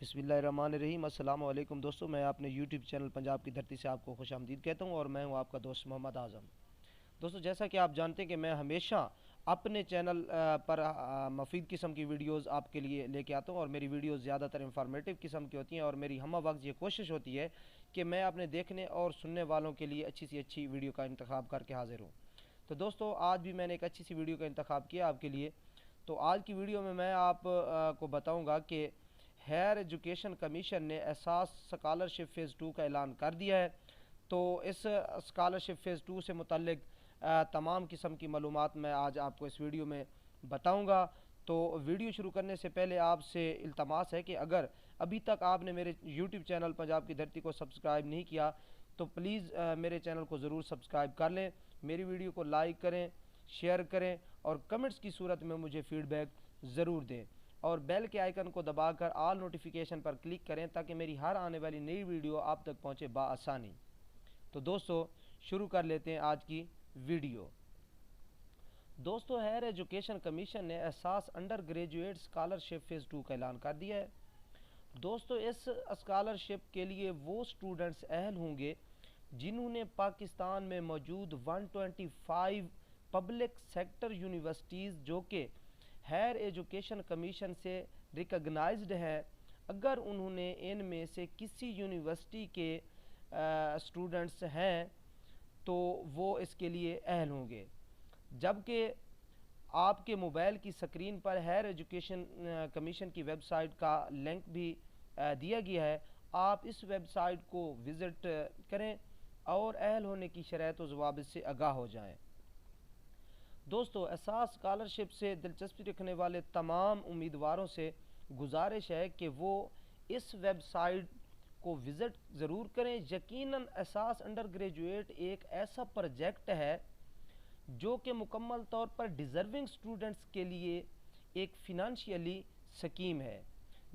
बिस्मिल्लाहिर्रहमानिर्रहीम। अस्सलामु अलैकुम दोस्तों, मैं अपने यूट्यूब चैनल पंजाब की धरती से आपको खुशामदीद कहता हूँ और मैं हूँ आपका दोस्त मोहम्मद आज़म। दोस्तों, जैसा कि आप जानते हैं कि मैं हमेशा अपने चैनल पर मुफीद किस्म की वीडियोस आपके लिए लेके आता हूँ और मेरी वीडियोस ज़्यादातर इंफॉर्मेटिव किस्म की होती हैं और मेरी हम वक्त ये कोशिश होती है कि मैं अपने देखने और सुनने वालों के लिए अच्छी सी अच्छी वीडियो का इंतखाब करके हाजिर हूँ। तो दोस्तों, आज भी मैंने एक अच्छी सी वीडियो का इंतखाब किया आपके लिए। तो आज की वीडियो में मैं आप को बताऊँगा कि हायर एजुकेशन कमीशन ने एहसास स्कॉलरशिप फ़ेज़ 2 का ऐलान कर दिया है। तो इस स्कॉलरशिप फ़ेज़ 2 से मुतल्लिक तमाम किस्म की मालूमात मैं आज आपको इस वीडियो में बताऊंगा। तो वीडियो शुरू करने से पहले आपसे इल्तमास है कि अगर अभी तक आपने मेरे यूट्यूब चैनल पंजाब की धरती को सब्सक्राइब नहीं किया तो प्लीज़ मेरे चैनल को ज़रूर सब्सक्राइब कर लें, मेरी वीडियो को लाइक करें, शेयर करें और कमेंट्स की सूरत में मुझे फ़ीडबैक ज़रूर दें और बेल के आइकन को दबाकर ऑल नोटिफिकेशन पर क्लिक करें ताकि मेरी हर आने वाली नई वीडियो आप तक पहुंचे बआसानी। तो दोस्तों, शुरू कर लेते हैं आज की वीडियो। दोस्तों, हायर एजुकेशन कमीशन ने एहसास अंडर ग्रेजुएट स्कॉलरशिप फ़ेज़ 2 का ऐलान कर दिया है। दोस्तों, इस स्कॉलरशिप के लिए वो स्टूडेंट्स अहल होंगे जिन्होंने पाकिस्तान में मौजूद 125 पब्लिक सेक्टर यूनिवर्सिटीज़ जो कि हायर एजुकेशन कमीशन से रिकगनाइज्ड है, अगर उन्होंने इनमें से किसी यूनिवर्सिटी के स्टूडेंट्स हैं तो वो इसके लिए अहल होंगे। जबकि आपके मोबाइल की स्क्रीन पर हायर एजुकेशन कमीशन की वेबसाइट का लिंक भी दिया गया है, आप इस वेबसाइट को विज़िट करें और अहल होने की शराइत व ज़वाबित से आगाह हो जाएं। दोस्तों, एहसास स्कॉलरशिप से दिलचस्पी रखने वाले तमाम उम्मीदवारों से गुजारिश है कि वो इस वेबसाइट को विज़िट ज़रूर करें। यकीनन एहसास अंडर ग्रेजुएट एक ऐसा प्रोजेक्ट है जो कि मुकम्मल तौर पर डिज़र्विंग स्टूडेंट्स के लिए एक फ़िनंशियली स्कीम है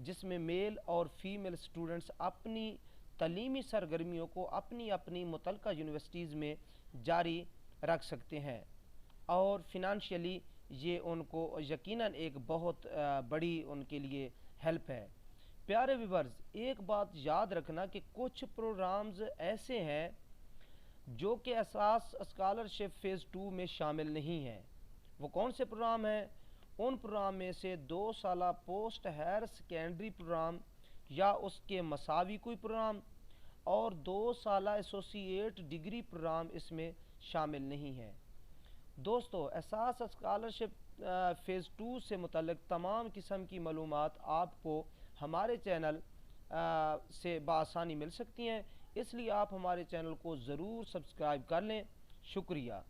जिसमें मेल और फीमेल स्टूडेंट्स अपनी तलीमी सरगर्मियों को अपनी अपनी मुतल्लिका यूनिवर्सिटीज़ में जारी रख सकते हैं और फिनंशियली ये उनको यकीनन एक बहुत बड़ी उनके लिए हेल्प है। प्यारे व्यूअर्स, एक बात याद रखना कि कुछ प्रोग्राम्स ऐसे हैं जो कि एहसास स्कॉलरशिप फ़ेज़ 2 में शामिल नहीं हैं। वो कौन से प्रोग्राम हैं? उन प्रोग्राम में से 2 साला पोस्ट हायर सेकेंडरी प्रोग्राम या उसके मसावी कोई प्रोग्राम और 2 साला एसोसिएट डिग्री प्रोग्राम इसमें शामिल नहीं है। दोस्तों, एहसास स्कॉलरशिप फ़ेज़ 2 से मुतल्लिक तमाम किस्म की मालूमात आपको हमारे चैनल से बआसानी मिल सकती हैं, इसलिए आप हमारे चैनल को ज़रूर सब्सक्राइब कर लें। शुक्रिया।